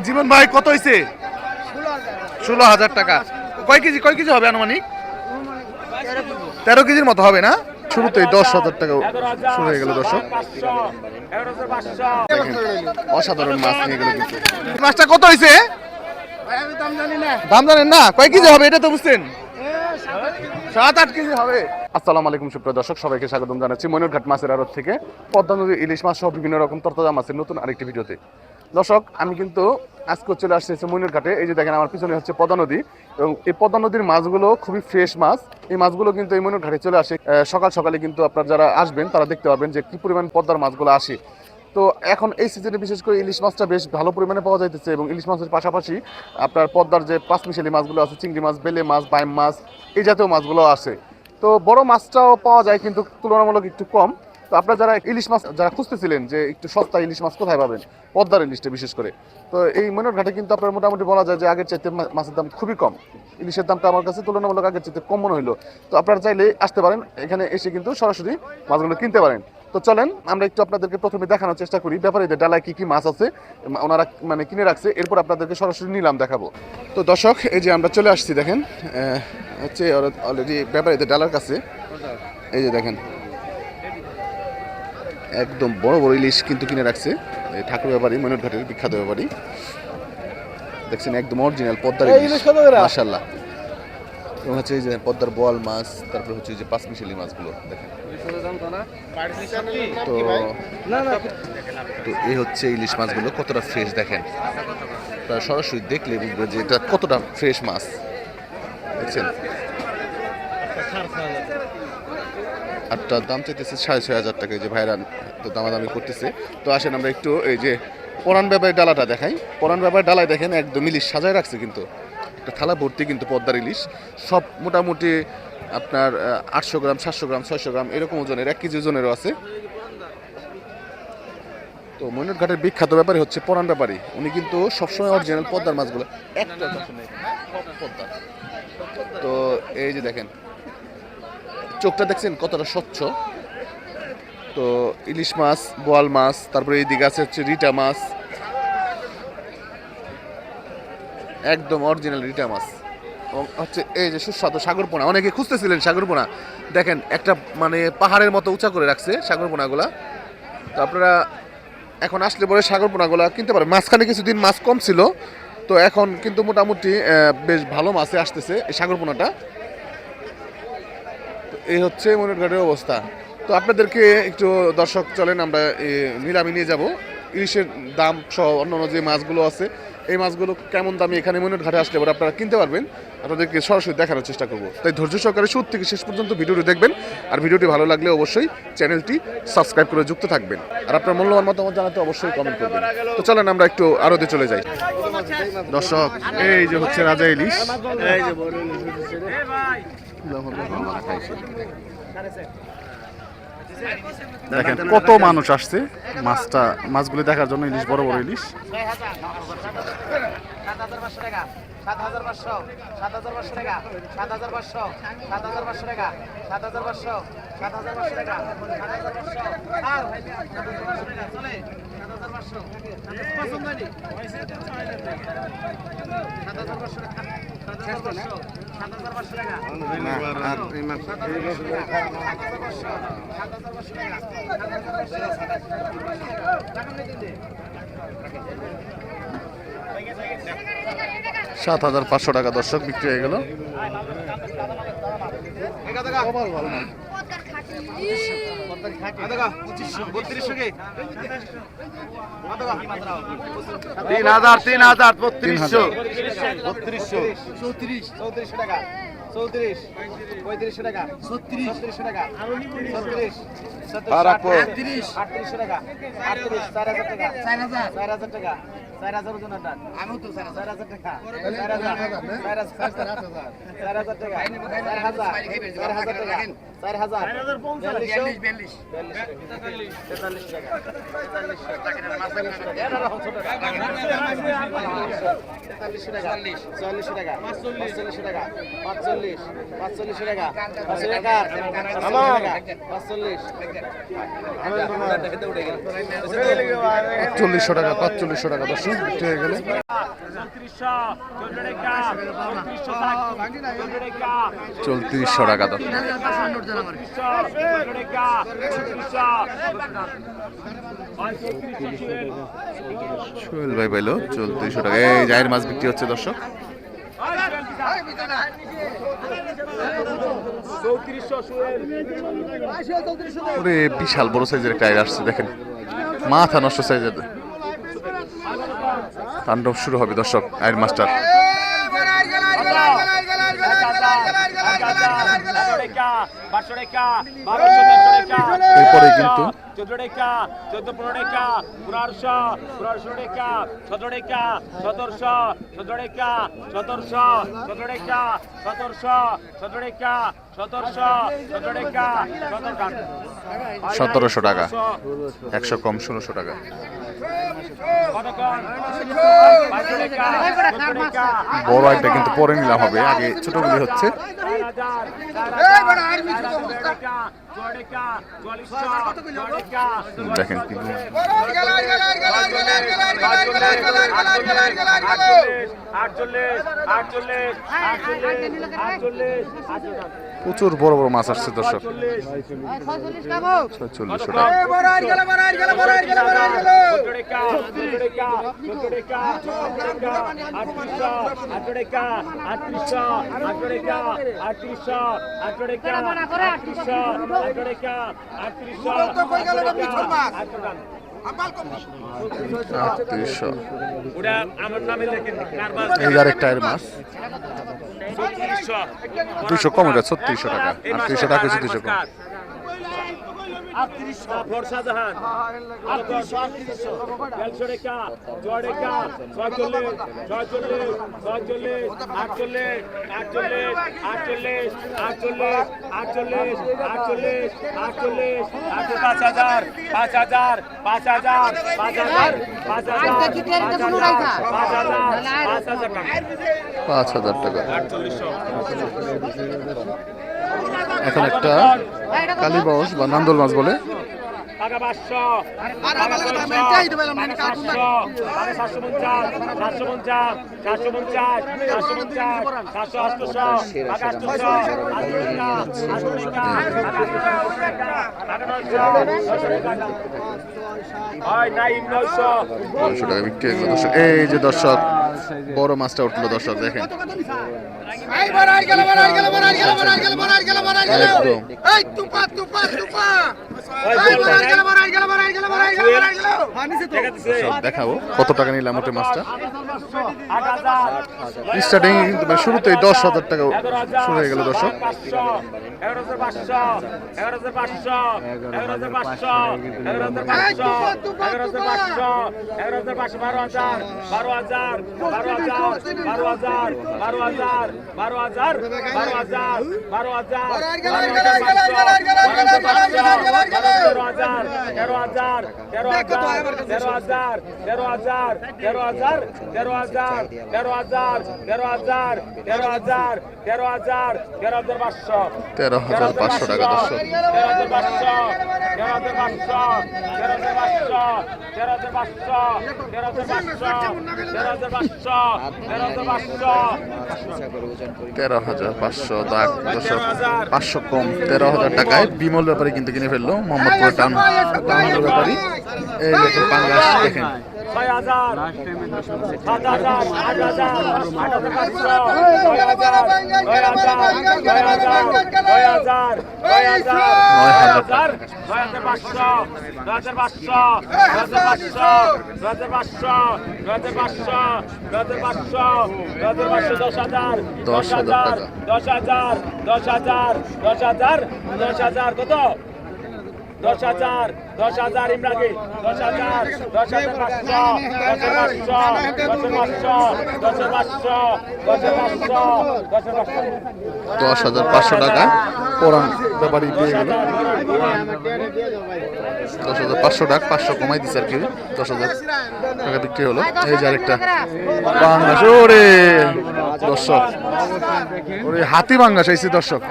জীবন ভাই কত হয়েছে? 16,000 টাকা। কয় কেজি হবে আনুমানিক? 13 কেজির মতো হবে না? শুরুতেই 10,000 টাকা শুরু হয়ে গেল দর্শক। অসাধারণ মাছ নিয়ে গেল কিন্তু। মাছটা কত হয়েছে? দাম জানেন না? কয় কেজি হবে এটা তো বুঝছেন? 7-8 কেজি হবে। আসসালামু আলাইকুম সুপ্রিয় দর্শক, সবাইকে স্বাগতম জানাচ্ছি ময়ূরঘাট মাছের আড়ত থেকে। পদ্মা নদীর ইলিশ মাছ সহ বিভিন্ন রকম তরতাজা মাছের নতুন আরেকটি ভিডিওতে। দর্শক, আমি কিন্তু আজকে চলে আসছি ময়ূরঘাটে। এই যে দেখেন আমার পিছনে হচ্ছে পদ্মা নদী, এবং এই পদ্মা নদীর মাছগুলো খুবই ফ্রেশ মাছ। এই মাছগুলো কিন্তু এই ময়ূরঘাটে চলে আসে সকাল সকালে। কিন্তু আপনারা যারা আসবেন তারা দেখতে পাবেন যে কি পরিমাণ পদ্মার মাছগুলো আসে। তো এখন এই সিজনে বিশেষ করে ইলিশ মাছটা বেশ ভালো পরিমাণে পাওয়া যাইতেছে, এবং ইলিশ মাছের পাশাপাশি আপনার পদ্মার যে পাঁচমিশালি মাছগুলো আছে, চিংড়ি মাছ, বেলে মাছ, বাইম মাছ, এই জাতীয় মাছগুলো আছে। তো বড় মাছটাও পাওয়া যায় কিন্তু তুলনামূলক একটু কম। তো আপনারা যারা ইলিশ মাছ যারা খুঁজতেছিলেন যে একটু সস্তা ইলিশ মাছ কোথায় পাবেন, পদ্মার ইলিশটা বিশেষ করে, তো এই ময়ূরঘাটে কিন্তু আপনার মোটামুটি বলা যায় যে আগের চাইতে মাছের দাম খুবই কম। ইলিশের দামটা আমার কাছে তুলনামূলক আগের চাইতে কম মনে হলো। তো আপনারা চাইলে আসতে পারেন, এখানে এসে কিন্তু সরাসরি মাছগুলো কিনতে পারেন। তো চলেন আমরা একটু আপনাদেরকে প্রথমে দেখানোর চেষ্টা করি ব্যাপারীদের ডালায় কি কি মাছ আছে ওনারা মানে কিনে রাখছে, এরপর আপনাদেরকে সরাসরি নিলাম দেখাবো। তো দর্শক, এই যে আমরা চলে আসছি, দেখেন হচ্ছে অলরেডি ব্যাপারীদের ডালার কাছে। এই যে দেখেন একদম বড় বড় ইলিশ কিন্তু কিনে রাখছে ঠাকুর ব্যাপারী, ময়ূরঘাটের বিখ্যাত ব্যাপারী। দেখছেন একদম অরিজিনাল পদ্মার ইলিশ, মাশাআল্লাহ। এবং হচ্ছে এই যে পদ্মার বোয়াল মাছ, তারপরে হচ্ছে এই যে পাঁচমিশালি মাছগুলো দেখেন। তো এই হচ্ছে ইলিশ মাছগুলো কতটা ফ্রেশ দেখেন, তারা সরাসরি দেখলে বুঝবে যে এটা কতটা ফ্রেশ মাছ। দেখছেন আটটার দাম চাইতেছে 6,500 টাকা। এই যে ভাইরা তো দামাদামি করতেছে। তো আসেন আমরা একটু এই যে পরান ব্যাপারী ডালাটা দেখাই। পরান ব্যাপারী ডালায় দেখেন একদম ইলিশ সাজায় রাখছে, কিন্তু একটা থালা ভর্তি কিন্তু পদ্মার ইলিশ। সব মোটামুটি আপনার 800 গ্রাম, 700 গ্রাম, 600 গ্রাম এরকম ওজনের, 1 কেজি ওজনেরও আছে। তো ময়ূরঘাটের বিখ্যাত ব্যাপারী হচ্ছে পরান ব্যাপারী। উনি কিন্তু সবসময় অরিজিনাল পদ্মার মাছগুলো একটা পদ্মা। তো এই যে দেখেন চোখটা দেখছেন কতটা স্বচ্ছ। তো ইলিশ মাছ, বোয়াল মাছ, তারপরে এইদিকে আছে হচ্ছে রিটা মাছ, একদম অরিজিনাল রিটা মাছ। এবং হচ্ছে এই যে সুস্বাদু সাগরপোনা, অনেকে খুঁজতেছিলেন সাগরপোনা, দেখেন একটা মানে পাহাড়ের মতো উঁচা করে রাখছে সাগরপোনাগুলা। তো আপনারা এখন আসলে পরে সাগরপোনাগুলা কিনতে পারেন। মাঝখানে কিছুদিন মাছ কম ছিল, তো এখন কিন্তু মোটামুটি বেশ ভালো মাছে আসতেছে এই সাগরপোনাটা। তো এই হচ্ছে ময়ূরঘাটের অবস্থা। তো আপনাদেরকে একটু দর্শক চলেন আমরা নিলামে নিয়ে যাব ইলিশের দাম সহ অন্যান্য যে মাছগুলো আছে, এই মাছগুলো কেমন দামে এখানে ময়ূরঘাটে আসলে পরে আপনারা কিনতে পারবেন, আপনাদেরকে সরাসরি দেখানোর চেষ্টা করব। তাই ধৈর্য সহকারে শুরু থেকে শেষ পর্যন্ত ভিডিওটি দেখবেন, আর ভিডিওটি ভালো লাগলে অবশ্যই চ্যানেলটি সাবস্ক্রাইব করে যুক্ত থাকবেন, আর আপনার মূল্যবান মতামত জানাতে অবশ্যই কমেন্ট করবেন। তো চলেন আমরা একটু আরতে চলে যাই। দর্শক, এই যে হচ্ছে রাজা ইলিশ, দেখেন কত মানুষ আসছে মাছগুলি দেখার জন্য। ইলিশ বড় বড় ইলিশ। 7,500 টাকা, 7,500, 7,500 টাকা, 7,500, 7,500 টাকা, 7,500, 7,500 টাকা, 7,500, আর 7,500 টাকা চলে, 7,500, পছন্দ হয়নি, 7,500 টাকা, 7,500, 7,500 টাকা, 7,500 টাকা দর্শক বিক্রি হয়ে গেল। তিন হাজার 3200 34 টাকা, 34 35 টাকা, 36 টাকা, 36 38 টাকা, 38 4,000 টাকা, 4,000 টাকা, 4,000 ওজন আটা, আমি তো 4,000 টাকা, 4,000 টাকা, 4,000 টাকা, 4,000 টাকা, 4,000 টাকা, 4,000 টাকা, 4,000 টাকা, 4,000 টাকা, 4,000 টাকা, 4,000 টাকা, 4,000 টাকা, 4,000 টাকা, 4,000 টাকা, 4,000 টাকা, 4,000 টাকা, 4000 ৪৫০০ টাকা ৪৫০০ টাকা দর্শক বিক্রি হয়ে গেলে ৩৪০০ টাকা দর্শক সোহেল ভাই পাইলো ৩৪০০ টাকা। এই জায়ের মাছ বিক্রি হচ্ছে দর্শক। ওরে বিশাল বড় সাইজের একটা আইর আসছে দেখেন, মাথা নষ্ট সাইজের। তাণ্ডব শুরু হবে দর্শক আইর মাস্টার। এরপরে কিন্তু 14 টাকা 14 টাকা 1500 টাকা 17 টাকা 1700 17 টাকা 1700 17 টাকা 1700 17 টাকা 1700 17 টাকা ১৭০০ টাকা, ১০০ কম ১৬০০ টাকা। বড় একটা কিন্তু পরে নিলাম হবে, আগে ছোটগুলি হচ্ছে। দেখেন কিন্তু প্রচুর বড় বড় মাছ আসছে দর্শক। ৪৬০০ টাকা। এই আরেকটা এর মাছ ২০০ কম, এটা ৩৬০০ টাকা। ৩৮০০ টাকা হচ্ছে ২০০ কম। শাহজাহান 150 টাকা 6 টাকা 46 46 46 48 48 48 48 48 48 5000 5000 5000 5000 ৫,০০০ টাকা। এখন একটা কালীবাউস বা নান্দল মাছ বলে টাকা 500 টাকা বিক্রি হয়ে গেল দর্শক। এই যে দর্শক বড় মাছটা উঠলো দর্শক, দেখেন দেখাবো কত টাকা নিলাম ওটা মাছটা। স্টার্টিং কিন্তু শুরুতেই ১০,০০০ টাকা শুরু হয়ে গেল দর্শক। ১৩,৫০০ টাকা দর্শক। $13,500 দাগ দর্শক, 500 কম 13,000 টাকায় বিমল ব্যাপারী কিন্তু কিনে ফেললো মোহাম্মদপুর টাউন ব্যাপারী। এই দেখেন পাঙ্গাস, দেখেন 6,000 7,000 8,000 10,000 কত 10,000 10,000 ইমরাকে 10,000 10,500 10,500 টাকা পরান ব্যাপারী পেয়ে গেল। 10,500 টাকা 500 কমাই দিচ্ছে আর কি, 10,000 টাকা বিক্রি হলো। এই যে আরেকটা বাংলাদেশ, ওরে দর্শক, ওরে হাতি বাংলাদেশ আইছে দর্শক।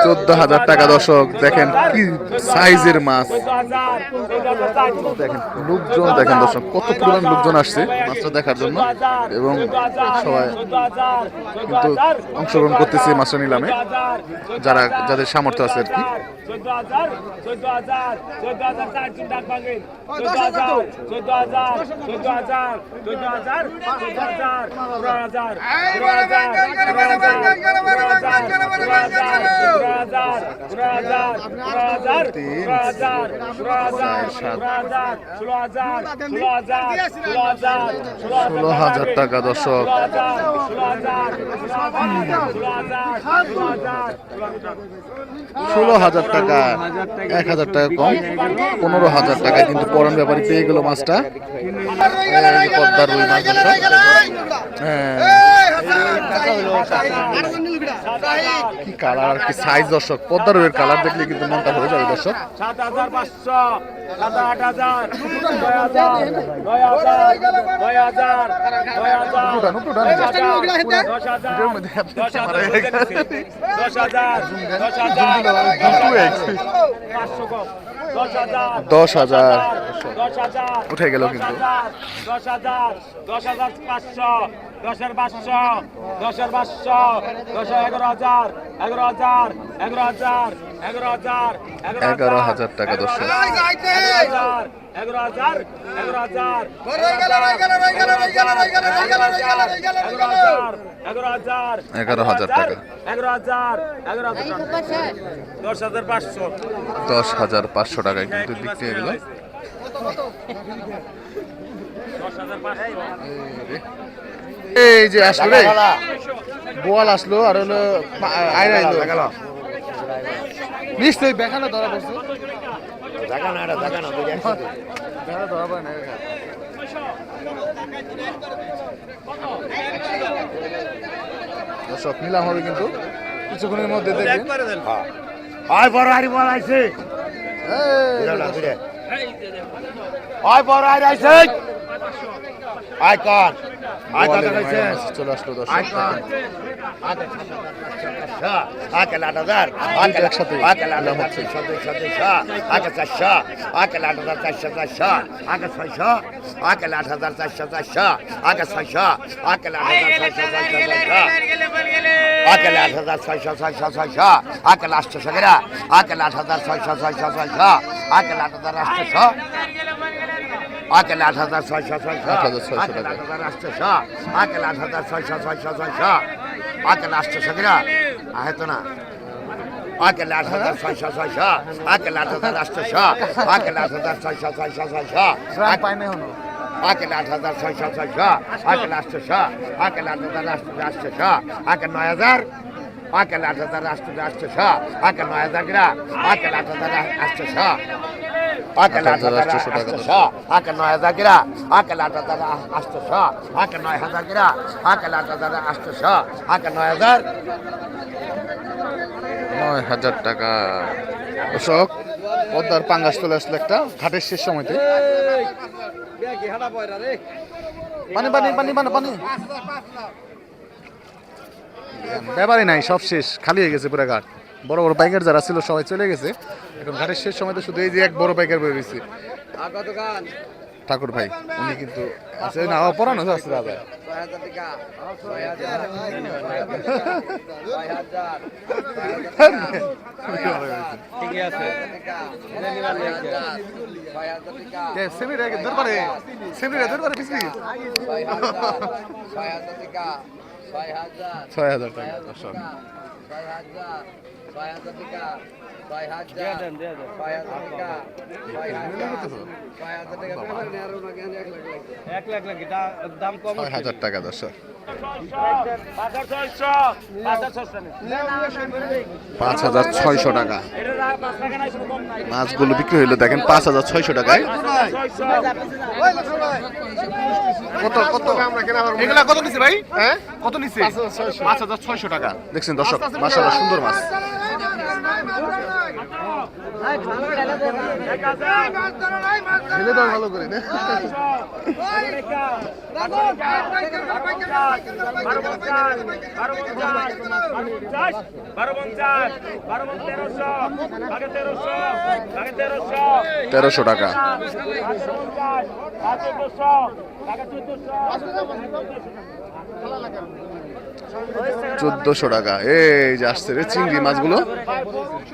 14,000 টাকা দর্শক, দেখেন কি সাইজের মাছ, দেখেন লোকজন, দেখেন দর্শক কত পুরান লোকজন আসছে মাছটা দেখার জন্য, এবং সবাই কিন্তু অংশগ্রহণ করতেছে মাছটা নিলামে, যারা যাদের সামর্থ্য আছে আর কি। 14,000 14,000 14,000 চার তিন ডাক ভাঙেন 14,000 14,000 14,000 14,000 14,000 15,000 16,000 টাকা দর্শক, 16,000 টাকা, 1,000 টাকা কম, 15,000 টাকায় কিন্তু পরান ব্যাপারী পেয়ে গেল মাছটা। এই যে পদ্মার রুই মাছ দর্শক, হ্যাঁ কি কালার, কি সাইজ দর্শক, পদ্মার রুইয়ের কালার দেখলে কিন্তু মনটা হয়ে যাবে দর্শক। 7,500 8,000 9,000 9,000 10,000 উঠে গেল কিন্তু। 10,000 10,500 10,500 10,500 11,000 11,000 11,000 11,000 11,000 টাকা দর্শক, 11,000 11,000 11,000 11,000 টাকা, 11,000 10,500 10,500 টাকায় কিন্তু বিক্রি হয়ে গেল। 10,500 এই যে আসলো রে, বোয়াল আসলো আর হলো আইরা এলো, নিশ্চয়ই বেখানা ধরা পড়ছে, বেখানা ধরা পড়ে না। দর্শক নিলাম হবে কিন্তু কিছুক্ষণের মধ্যে, দেখবেন আয় বড় হারি বল আইছে, এই আয় বড় হারি আইছে, আয় কর, আয় কত কইছে, চলে আসলো দর্শক, আয় কর, আকে 8,000 আকে একসাথে আকে 8,000 আকে 400 আকে 8,000 400 আকে 600 আকে 8,000 আকে 600 আকে 8,000 আকে 8,600 আকে 800 গেরা আকে 8,600 আকে 8,800 আকে 8,600 আকে 8,600 আকে 800 গেরা আহে তো না, আকে 8,600 আকে 8,800 আকে 8,600 পায় না হলো, আকে 8,600 আকে 800 আকে 8,800 আকে 9,000 আকে 8,800 আকে 9,000 গেরা আকে 8,800 আকে 8,800 আকে 9,000 গেরা আকে 8,800 আকে 9,000 গেরা আকে 8,800 আকে 9,000 9,000 টাকা দর্শক। পদ্মার পাঙ্গাস চলে আসলো একটা ঘাটের শেষ সময়তে, পানি পানি পানি পানি পানি, ব্যাপারই নাই, সব শেষ, খালি হয়ে গেছে পুরো ঘাট। বড় বড় পাইকার যারা ছিল সবাই চলে গেছে, এখন ঘাটের শেষ সময়তে শুধু এই যে এক বড় পাইকার বয়ে রয়েছে ঠাকুর ভাই, উনি কিন্তু আছে না, পড়ানো আছে দাদা, দরবারে 6,000 টাকা দর্শক। দাম কম 6,000 টাকা দর্শক। 5,600 টাকা মাছগুলো বিক্রি হইলো দেখেন 5,600 টাকায়। কত কত এগুলা কত নিছে ভাই? হ্যাঁ কত নিছে? 5,600 টাকা। দেখছেন দর্শক মাশাআল্লাহ সুন্দর মাছ। ঢেলে দাও ভালো করে না। তেরোশো টাকা। 1400 টাকা। এই যে আসছে রে চিংড়ি মাছগুলো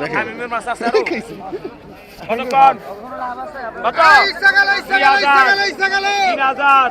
দেখেন। তিন হাজার